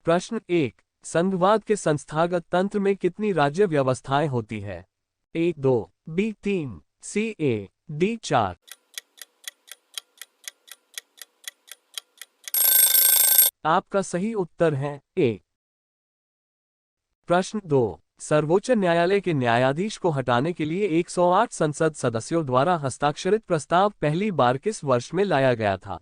प्रश्न 1। संघवाद के संस्थागत तंत्र में कितनी राज्य व्यवस्थाएं होती है? ए 2, बी 3, सी ए, डी 4। आपका सही उत्तर है ए। प्रश्न 2। सर्वोच्च न्यायालय के न्यायाधीश को हटाने के लिए 108 संसद सदस्यों द्वारा हस्ताक्षरित प्रस्ताव पहली बार किस वर्ष में लाया गया था?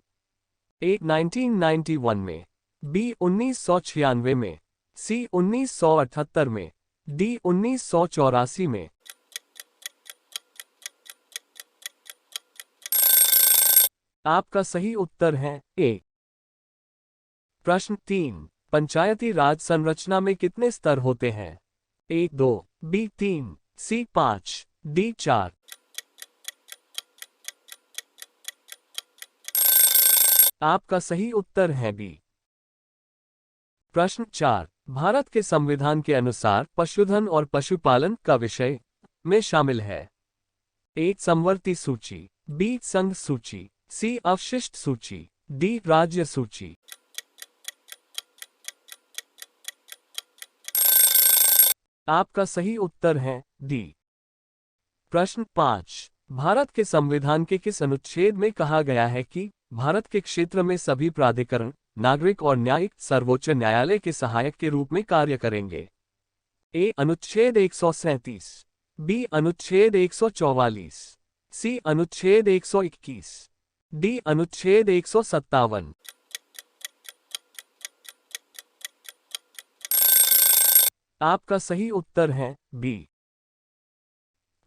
ए 1991 में, बी 1996 में, सी 1978 में, डी 1984 में। आपका सही उत्तर है ए। प्रश्न 3। पंचायती राज संरचना में कितने स्तर होते हैं? ए 2, बी 3, सी 5, डी 4। आपका सही उत्तर है बी। प्रश्न 4। भारत के संविधान के अनुसार पशुधन और पशुपालन का विषय में शामिल है? ए समवर्ती सूची, बी संघ सूची, सी अवशिष्ट सूची, डी राज्य सूची। आपका सही उत्तर है डी। प्रश्न 5। भारत के संविधान के किस अनुच्छेद में कहा गया है कि भारत के क्षेत्र में सभी प्राधिकरण, नागरिक और न्यायिक सर्वोच्च न्यायालय के सहायक के रूप में कार्य करेंगे? ए अनुच्छेद 137, बी अनुच्छेद 144, सी अनुच्छेद 121, डी अनुच्छेद 157। आपका सही उत्तर है बी।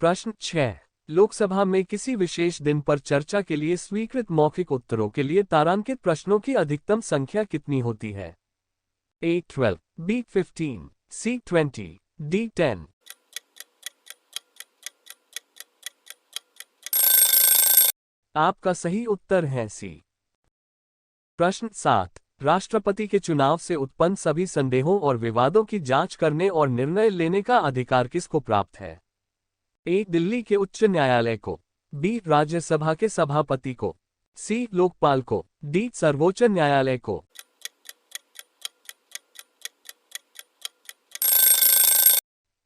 प्रश्न 6। लोकसभा में किसी विशेष दिन पर चर्चा के लिए स्वीकृत मौखिक उत्तरों के लिए तारांकित प्रश्नों की अधिकतम संख्या कितनी होती है? ए 12, बी 15, सी 20, डी 10। आपका सही उत्तर है सी। प्रश्न 7। राष्ट्रपति के चुनाव से उत्पन्न सभी संदेहों और विवादों की जांच करने और निर्णय लेने का अधिकार किसको प्राप्त है? ए दिल्ली के उच्च न्यायालय को, बी राज्यसभा के सभापति को, सी लोकपाल को, डी सर्वोच्च न्यायालय को।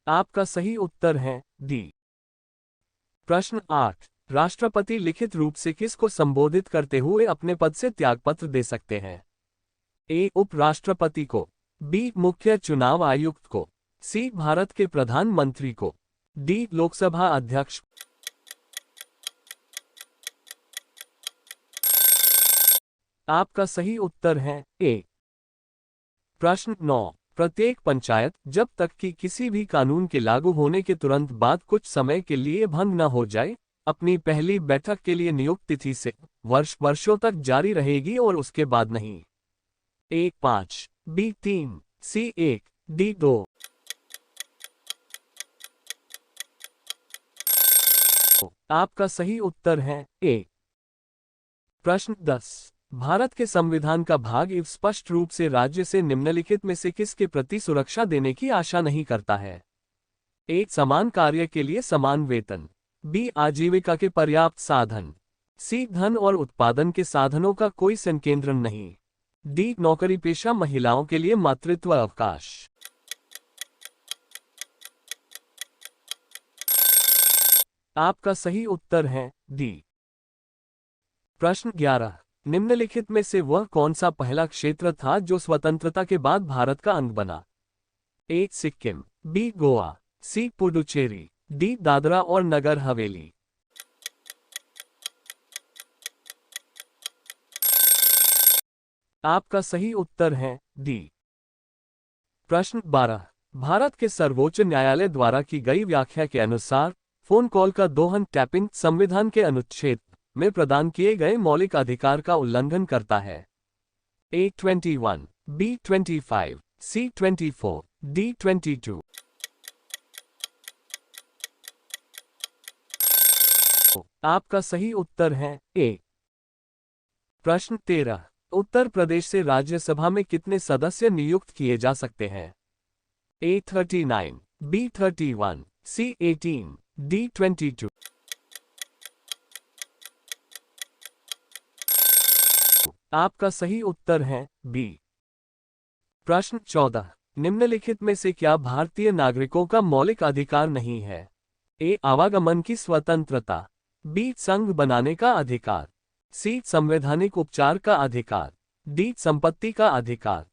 आपका सही उत्तर है डी। प्रश्न 8। राष्ट्रपति लिखित रूप से किसको संबोधित करते हुए अपने पद से त्यागपत्र दे सकते हैं? ए उपराष्ट्रपति को, बी मुख्य चुनाव आयुक्त को, सी भारत के प्रधानमंत्री को, डी लोकसभा अध्यक्ष। आपका सही उत्तर है ए। प्रश्न 9। प्रत्येक पंचायत जब तक कि किसी भी कानून के लागू होने के तुरंत बाद कुछ समय के लिए भंग न हो जाए, अपनी पहली बैठक के लिए नियुक्त तिथि से वर्षों तक जारी रहेगी और उसके बाद नहीं? ए 5, बी 3, सी 1, डी 2। आपका सही उत्तर है ए। प्रश्न 10। भारत के संविधान का भाग स्पष्ट रूप से राज्य से निम्नलिखित में से किसके प्रति सुरक्षा देने की आशा नहीं करता है? ए समान कार्य के लिए समान वेतन, बी आजीविका के पर्याप्त साधन, सी धन और उत्पादन के साधनों का कोई संकेंद्रण नहीं, डी नौकरी पेशा महिलाओं के लिए मातृत्व अवकाश। आपका सही उत्तर है डी। प्रश्न 11। निम्नलिखित में से वह कौन सा पहला क्षेत्र था जो स्वतंत्रता के बाद भारत का अंग बना? ए सिक्किम, बी गोवा, सी पुडुचेरी, डी दादरा और नगर हवेली। आपका सही उत्तर है डी। प्रश्न 12। भारत के सर्वोच्च न्यायालय द्वारा की गई व्याख्या के अनुसार फोन कॉल का दोहन टैपिंग संविधान के अनुच्छेद में प्रदान किए गए मौलिक अधिकार का उल्लंघन करता है? ए 21, बी 25, सी 24, डी 22। आपका सही उत्तर है ए। प्रश्न 13। उत्तर प्रदेश से राज्यसभा में कितने सदस्य नियुक्त किए जा सकते हैं? ए 39, बी 31, सी 18, डी 22। आपका सही उत्तर है बी। प्रश्न 14, निम्नलिखित में से क्या भारतीय नागरिकों का मौलिक अधिकार नहीं है? ए. आवागमन की स्वतंत्रता, बी. संघ बनाने का अधिकार, सी. संवैधानिक उपचार का अधिकार, डी. संपत्ति का अधिकार।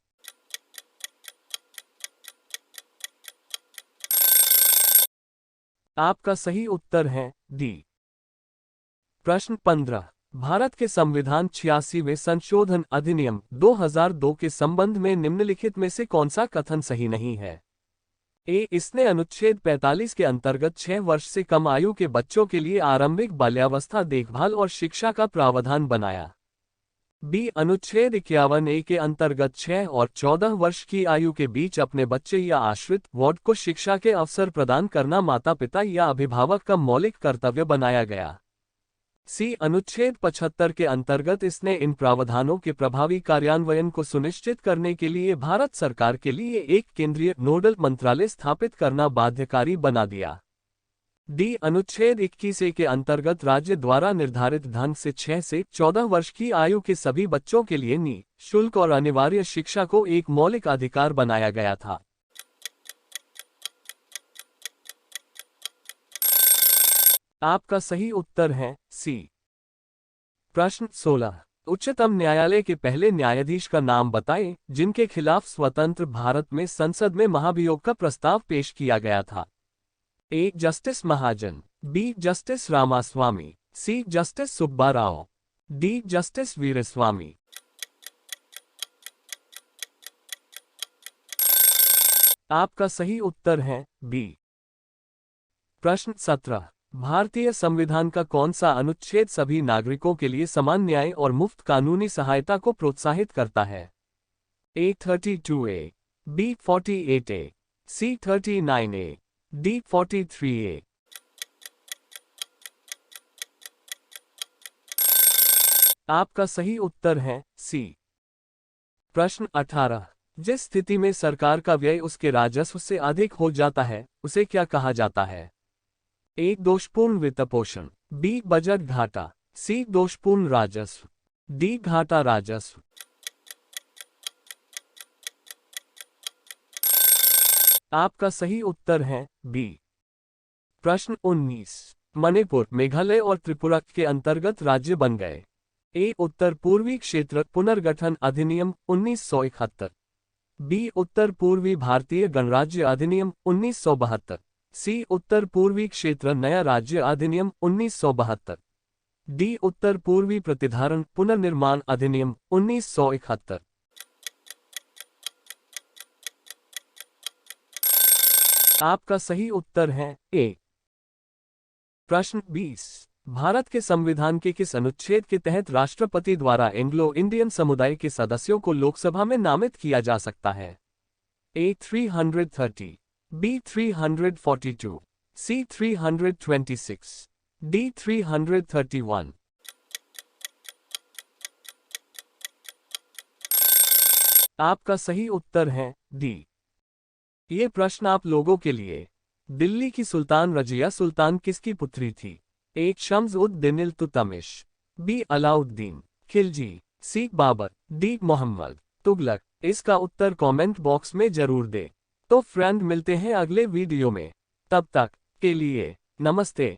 आपका सही उत्तर है डी। प्रश्न 15, भारत के संविधान 86वें संशोधन अधिनियम 2002 के संबंध में निम्नलिखित में से कौन सा कथन सही नहीं है? ए. इसने अनुच्छेद 45 के अंतर्गत 6 वर्ष से कम आयु के बच्चों के लिए आरंभिक बाल्यावस्था देखभाल और शिक्षा का प्रावधान बनाया। बी. अनुच्छेद 51A के अंतर्गत 6 और 14 वर्ष की आयु के बीच अपने बच्चे या आश्रित वार्ड को शिक्षा के अवसर प्रदान करना माता पिता या अभिभावक का मौलिक कर्तव्य बनाया गया। सी. अनुच्छेद 75 के अंतर्गत इसने इन प्रावधानों के प्रभावी कार्यान्वयन को सुनिश्चित करने के लिए भारत सरकार के लिए एक केंद्रीय नोडल मंत्रालय स्थापित करना बाध्यकारी बना दिया। डी. अनुच्छेद 21A के अंतर्गत राज्य द्वारा निर्धारित ढंग से 6 से 14 वर्ष की आयु के सभी बच्चों के लिए निःशुल्क और अनिवार्य शिक्षा को एक मौलिक अधिकार बनाया गया था। आपका सही उत्तर है सी। प्रश्न 16, उच्चतम न्यायालय के पहले न्यायाधीश का नाम बताएं जिनके खिलाफ स्वतंत्र भारत में संसद में महाभियोग का प्रस्ताव पेश किया गया था। A. Justice Mahajan, B. Justice Ramaswamy, C. Justice Subba Rao, D. Justice Veeraswamy. आपका सही उत्तर है बी। प्रश्न 17, भारतीय संविधान का कौन सा अनुच्छेद सभी नागरिकों के लिए समान न्याय और मुफ्त कानूनी सहायता को प्रोत्साहित करता है? A. 32A, B. 48A, C. 39A, D. 43A। आपका सही उत्तर है सी। प्रश्न 18, जिस स्थिति में सरकार का व्यय उसके राजस्व से अधिक हो जाता है उसे क्या कहा जाता है? ए. दोषपूर्ण वित्तपोषण, बी. बजट घाटा, सी. दोषपूर्ण राजस्व, डी. घाटा राजस्व। आपका सही उत्तर है बी। प्रश्न 19, मणिपुर, मेघालय और त्रिपुरा के अंतर्गत राज्य बन गए। ए. उत्तर पूर्वी क्षेत्र पुनर्गठन अधिनियम 1971, बी. उत्तर पूर्वी भारतीय गणराज्य अधिनियम 1972, सी. उत्तर पूर्वी क्षेत्र नया राज्य अधिनियम 1972, डी. उत्तर पूर्वी प्रतिधारण पुनर्निर्माण अधिनियम 1971। आपका सही उत्तर है ए। प्रश्न 20, भारत के संविधान के किस अनुच्छेद के तहत राष्ट्रपति द्वारा एंग्लो इंडियन समुदाय के सदस्यों को लोकसभा में नामित किया जा सकता है? ए. 330, बी. 342, सी. 326, डी. 331। आपका सही उत्तर है डी। ये प्रश्न आप लोगों के लिए। दिल्ली की सुल्तान रजिया सुल्तान किसकी पुत्री थी? ए. शम्स-उद-दीन इल्तुतमिश, बी. अलाउद्दीन खिलजी, सी. बाबर, डी. मोहम्मद तुगलक। इसका उत्तर कमेंट बॉक्स में जरूर दे। तो फ्रेंड, मिलते हैं अगले वीडियो में। तब तक के लिए नमस्ते।